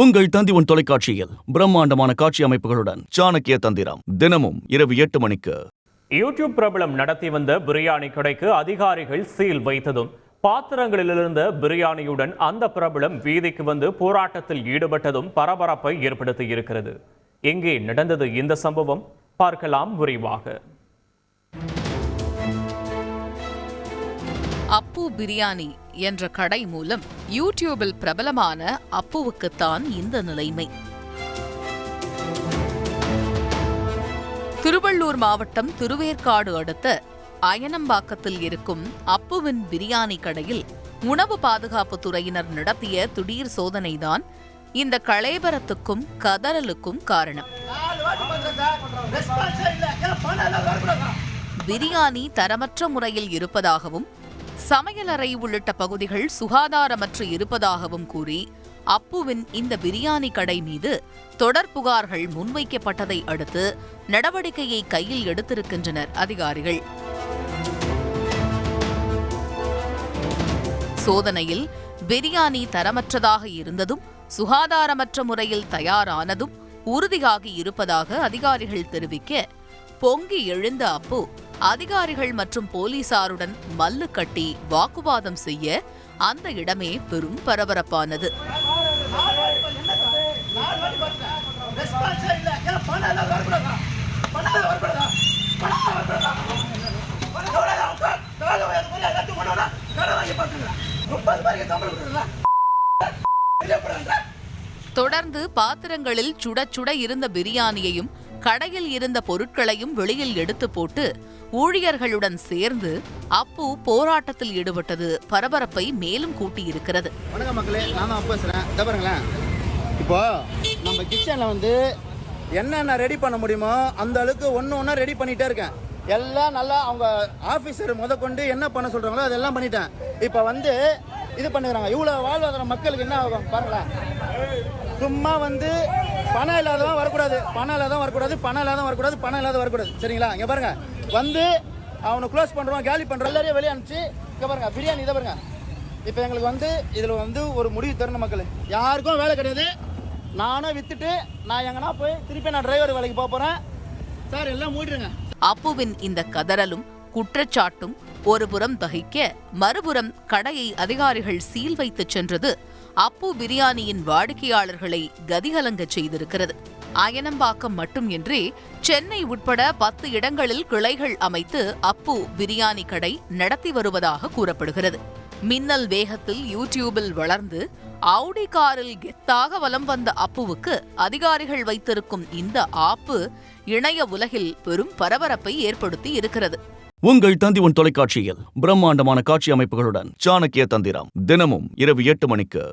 உங்கள் தந்தி தொலைக்காட்சியில் பிரம்மாண்டமான காட்சி அமைப்புகளுடன் சாணக்கிய தந்திரம் தினமும் இரவு 8 மணிக்கு. யூடியூப் பிரபலம் நடத்தி வந்த பிரியாணி கடைக்கு அதிகாரிகள் சீல் வைத்ததும் பாத்திரங்களிலிருந்த பிரியாணியுடன் அந்த பிரபலம் வீதிக்கு வந்து போராட்டத்தில் ஈடுபட்டதும் பரபரப்பை ஏற்படுத்தி இருக்கிறது. எங்கே நடந்தது இந்த சம்பவம்? பார்க்கலாம் விரிவாக. அப்பு பிரியாணி என்ற கடை மூலம் யூடியூபில் பிரபலமான அப்புவுக்குத்தான் இந்த நிலைமை. திருவள்ளூர் மாவட்டம் திருவேற்காடு அடுத்த அயனம்பாக்கத்தில் இருக்கும் அப்புவின் பிரியாணி கடையில் உணவு பாதுகாப்பு துறையினர் நடத்திய திடீர் சோதனைதான் இந்த களேபரத்துக்கும் கதறலுக்கும் காரணம். பிரியாணி தரமற்ற முறையில் இருப்பதாகவும் சமையலறை உள்ளிட்ட பகுதிகள் சுகாதாரமற்று இருப்பதாகவும் கூறி அப்புவின் இந்த பிரியாணி கடை மீது தொடர் புகார்கள் முன்வைக்கப்பட்டதை அடுத்து நடவடிக்கையை கையில் எடுத்திருக்கின்றனர் அதிகாரிகள். சோதனையில் பிரியாணி தரமற்றதாக இருந்ததும் சுகாதாரமற்ற முறையில் தயாரானதும் உறுதியாகி இருப்பதாக அதிகாரிகள் தெரிவிக்க, பொங்கி எழுந்த அப்பு அதிகாரிகள் மற்றும் போலீசாருடன் மல்லு கட்டி வாக்குவாதம் செய்ய அந்த இடமே பெரும் பரபரப்பானது. தொடர்ந்து பாத்திரங்களில் சுட சுட இருந்த பிரியாணியையும் கடையில் இருந்த பொருட்களையும் வெளியில் எடுத்து போட்டு ஊழியர்களுடன் சேர்ந்து அப்பு போராட்டத்தில் ஈடுபட்டது பரபரப்பை மேலும் கூட்டியிருக்கிறது. வணக்கம் மக்களே, நான் தான் பேசுறேன். பாருங்களேன், இப்போ நம்ம கிச்சன்ல வந்து என்னென்ன ரெடி பண்ண முடியுமோ அந்த அளவுக்கு ஒன்று ரெடி பண்ணிட்டே இருக்கேன். எல்லாம் நல்லா அவங்க ஆஃபீஸர் கொண்டு என்ன பண்ண சொல்றாங்களோ அதெல்லாம் பண்ணிட்டேன். இப்போ வந்து இது பண்ணுறாங்க. இவ்வளோ வாழ்வாதார மக்களுக்கு என்ன ஆகும் பாருங்களேன். சும்மா வந்து பணம் இல்லாதவன் வரக்கூடாது, பணம் இல்லாதவன் வரக்கூடாது, பணம் இல்லாதவன் வரக்கூடாது, பணம் இல்லாத வரக்கூடாது. சரிங்களா? இங்கே பாருங்க, வந்து அவனை க்ளோஸ் பண்ணுறோம், கேலி பண்ணுறோம், எல்லாரையும் வெளியே அனுப்பிச்சு இங்கே பாருங்க பிரியாணி இதை பாருங்க. இப்போ எங்களுக்கு வந்து இதில் வந்து ஒரு முடிவு தரணும் மக்கள். யாருக்கும் வேலை கிடையாது. நானும் வித்துட்டு நான் எங்கன்னா போய் திருப்பி நான் டிரைவர் வேலைக்கு போகிறேன் சார், எல்லாம் மூடிடுங்க. அப்புவின் இந்த கதறலும் குற்றச்சாட்டும் ஒருபுறம் தகிக்க, மறுபுறம் கடையை அதிகாரிகள் சீல் வைத்து சென்றது அப்பு பிரியாணியின் வாடிக்கையாளர்களை கதிகலங்க செய்திருக்கிறது. அயனம்பாக்கம் மட்டுமின்றி சென்னை உட்பட 10 இடங்களில் கிளைகள் அமைத்து அப்பு பிரியாணி கடை நடத்தி வருவதாக கூறப்படுகிறது. மின்னல் வேகத்தில் யூடியூபில் வளர்ந்து ஆடி காரில் கெத்தாக வலம் வந்த அப்புவுக்கு அதிகாரிகள் வைத்திருக்கும் இந்த ஆப்பு இணைய உலகில் பெரும் பரபரப்பை ஏற்படுத்தி இருக்கிறது. உங்கள் தந்தி தொலைக்காட்சியில் பிரம்மாண்டமான காட்சி அமைப்புகளுடன் சாணக்கிய தந்திரம் தினமும் இரவு 8 மணிக்கு.